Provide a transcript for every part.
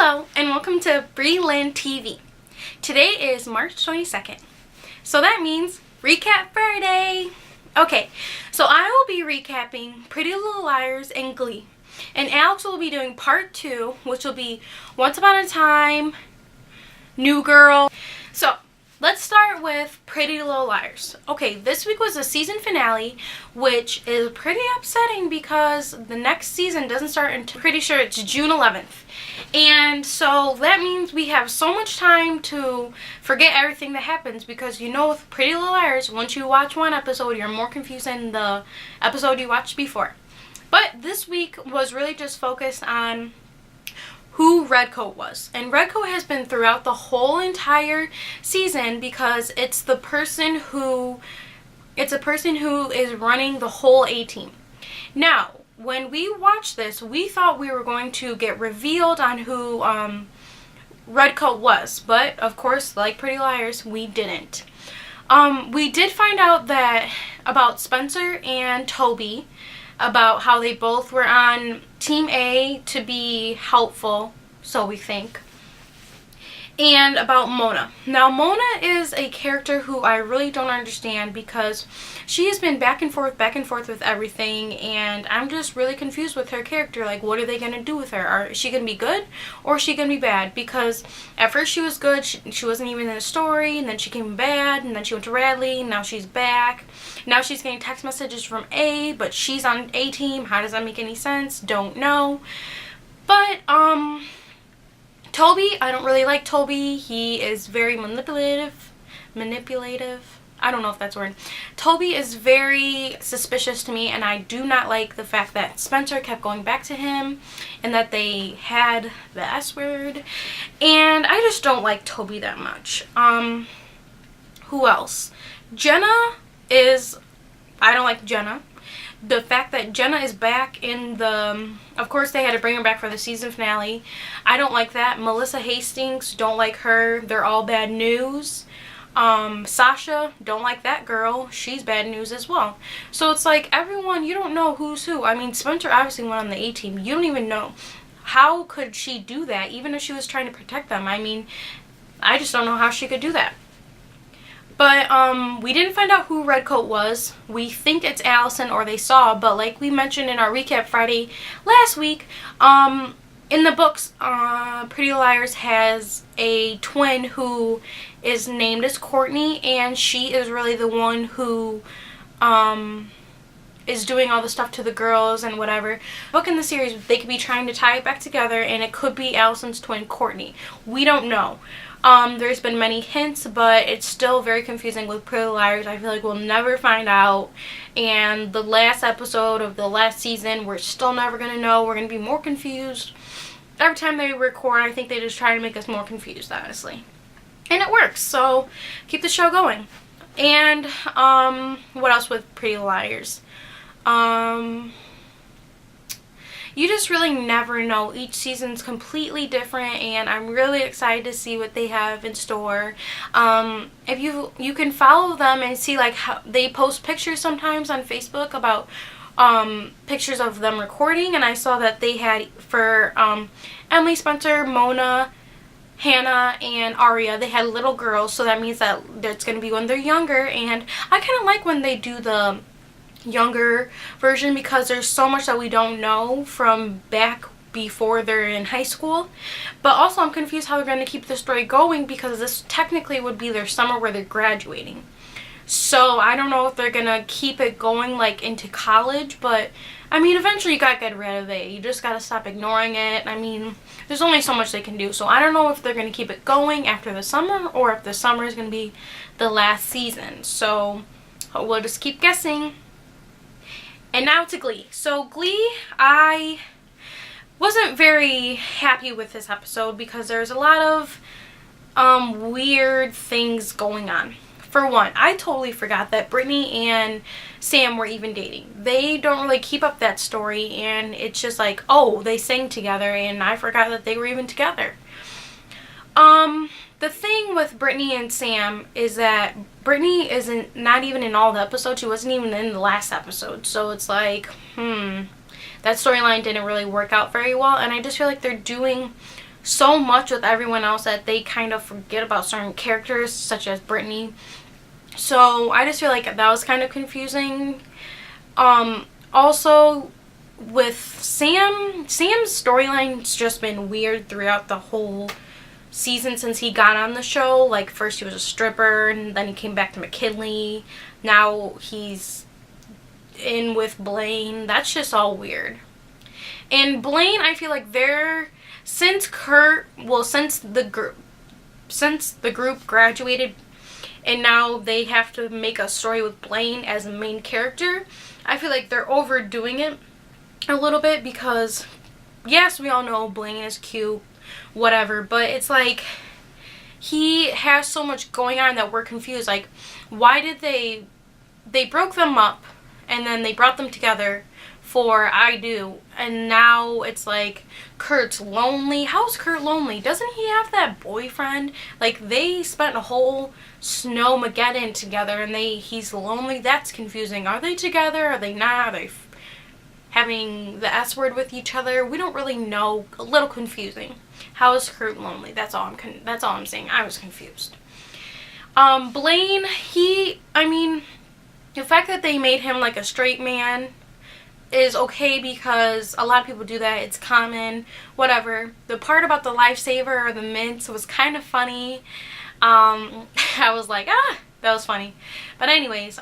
Hello and welcome to Breland TV. Today is March 22nd, so that means Recap Friday. Okay, so I will be recapping Pretty Little Liars and Glee, and Alex will be doing part 2, which will be Once Upon a Time, New Girl. So let's start with Pretty Little Liars. Okay, this week was the season finale, which is pretty upsetting because the next season doesn't start until, pretty sure it's June 11th. And so that means we have so much time to forget everything that happens, because you know with Pretty Little Liars, once you watch one episode, you're more confused than the episode you watched before. But this week was really just focused on who Redcoat was. And Redcoat has been throughout the whole entire season because it's a person who is running the whole A-team. Now, when we watched this, we thought we were going to get revealed on who Redcoat was, but of course, like Pretty Liars, we didn't. We did find out that about Spencer and Toby, about how they both were on Team A to be helpful, so we think. And about Mona. Now, Mona is a character who I really don't understand because she has been back and forth with everything, and I'm just really confused with her character. Like, what are they going to do with her? Is she going to be good or is she going to be bad? Because at first she was good, she wasn't even in the story, and then she came bad, and then she went to Radley, and now she's back. Now she's getting text messages from A, but she's on A team. How does that make any sense? Don't know. But, Toby, I don't really like Toby. He is very manipulative. I don't know if that's a word. Toby is very suspicious to me, and I do not like the fact that Spencer kept going back to him and that they had the S word. And I just don't like Toby that much. Who else? I don't like Jenna. The fact that Jenna is back in the... Of course, they had to bring her back for the season finale. I don't like that. Melissa Hastings, don't like her. They're all bad news. Sasha, don't like that girl. She's bad news as well. So it's like everyone, you don't know who's who. I mean, Spencer obviously went on the A-team. You don't even know. How could she do that, even if she was trying to protect them? I mean, I just don't know how she could do that. But, we didn't find out who Redcoat was. We think it's Allison, or they saw, but like we mentioned in our Recap Friday last week, in the books, Pretty Liars has a twin who is named as Courtney, and she is really the one who, is doing all the stuff to the girls and whatever. Book in the series, they could be trying to tie it back together, and it could be Allison's twin, Courtney. We don't know. There's been many hints, but it's still very confusing with Pretty Liars. I feel like we'll never find out. And the last episode of the last season, we're still never going to know. We're going to be more confused. Every time they record, I think they just try to make us more confused, honestly. And it works, so keep the show going. And, what else with Pretty Liars? You just really never know. Each season's completely different, and I'm really excited to see what they have in store. If you can follow them and see like how they post pictures sometimes on Facebook about pictures of them recording, and I saw that they had for Emily, Spencer, Mona, Hannah, and Aria, they had little girls, so that means that it's going to be when they're younger, and I kind of like when they do the younger version because there's so much that we don't know from back before they're in high school. But also I'm confused how they're going to keep the story going because this technically would be their summer where they're graduating. So I don't know if they're going to keep it going like into college, but I mean eventually you got to get rid of it. You just got to stop ignoring it. I mean there's only so much they can do. So I don't know if they're going to keep it going after the summer or if the summer is going to be the last season. So we'll just keep guessing. And now to Glee. So Glee, I wasn't very happy with this episode because there's a lot of weird things going on. For one, I totally forgot that Brittany and Sam were even dating. They don't really keep up that story, and it's just like, oh, they sang together, and I forgot that they were even together. The thing with Brittany and Sam is that Brittany isn't not even in all the episodes. She wasn't even in the last episode. So it's like, that storyline didn't really work out very well. And I just feel like they're doing so much with everyone else that they kind of forget about certain characters, such as Brittany. So I just feel like that was kind of confusing. Also with Sam's storyline's just been weird throughout the whole season since he got on the show. Like, first he was a stripper, and then he came back to McKinley. Now he's in with Blaine. That's just all weird. And Blaine, I feel like since the group graduated, and now they have to make a story with Blaine as a main character, I feel like they're overdoing it a little bit, because yes, we all know Blaine is cute, whatever, but it's like he has so much going on that we're confused. Like, why did they broke them up and then they brought them together for I Do, and now it's like Kurt's lonely. How's Kurt lonely? Doesn't he have that boyfriend? Like, they spent a whole snowmageddon together and he's lonely. That's confusing. Are they together? Are they not? Are they having the S word with each other? We don't really know. A little confusing. How is Kurt lonely? That's all I'm saying. I was confused. Blaine, the fact that they made him like a straight man is okay, because a lot of people do that. It's common, whatever. The part about the lifesaver or the mints was kind of funny. I was like, that was funny. But anyways,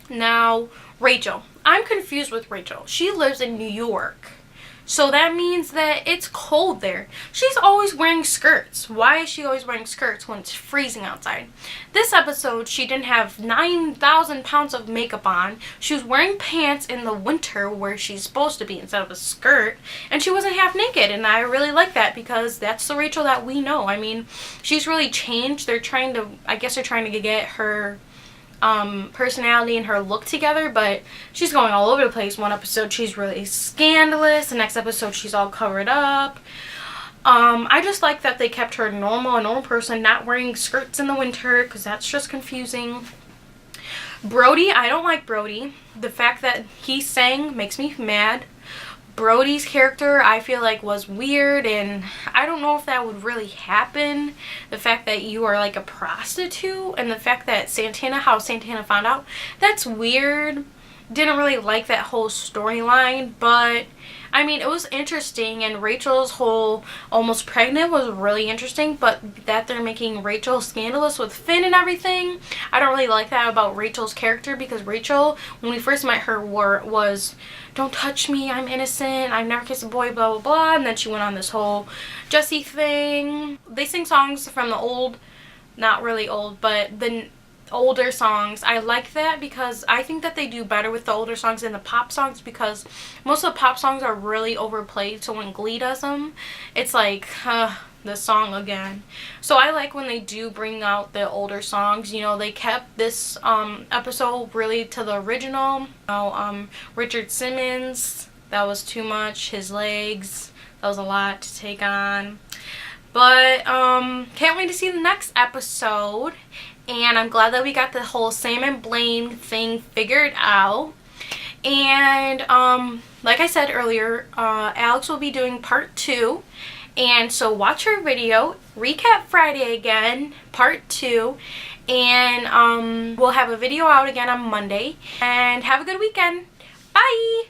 now Rachel. I'm confused with Rachel. She lives in New York, so that means that it's cold there. She's always wearing skirts. Why is she always wearing skirts when it's freezing outside? This episode, she didn't have 9,000 pounds of makeup on. She was wearing pants in the winter where she's supposed to be instead of a skirt, and she wasn't half naked, and I really like that, because that's the Rachel that we know. I mean, she's really changed. I guess they're trying to get her personality and her look together, but she's going all over the place. One episode she's really scandalous, the next episode she's all covered up. I just like that they kept her a normal person, not wearing skirts in the winter, because that's just confusing. Brody, I don't like Brody. The fact that he sang makes me mad. Brody's character, I feel like, was weird, and I don't know if that would really happen. The fact that you are like a prostitute, and the fact that how Santana found out, that's weird. Didn't really like that whole storyline, but I mean, it was interesting, and Rachel's whole almost pregnant was really interesting, but that they're making Rachel scandalous with Finn and everything, I don't really like that about Rachel's character, because Rachel, when we first met her, was, don't touch me, I'm innocent, I've never kissed a boy, blah, blah, blah, and then she went on this whole Jessie thing. They sing songs from the old, not really old, but the older songs. I like that, because I think that they do better with the older songs than the pop songs, because most of the pop songs are really overplayed, so when Glee does them, it's like, the song again. So I like when they do bring out the older songs. You know, they kept this episode really to the original. Richard Simmons, that was too much. His legs, that was a lot to take on. But can't wait to see the next episode. And I'm glad that we got the whole Sam and Blaine thing figured out. And like I said earlier, Alex will be doing part 2. And so watch her video, Recap Friday again, part 2. And we'll have a video out again on Monday. And have a good weekend. Bye!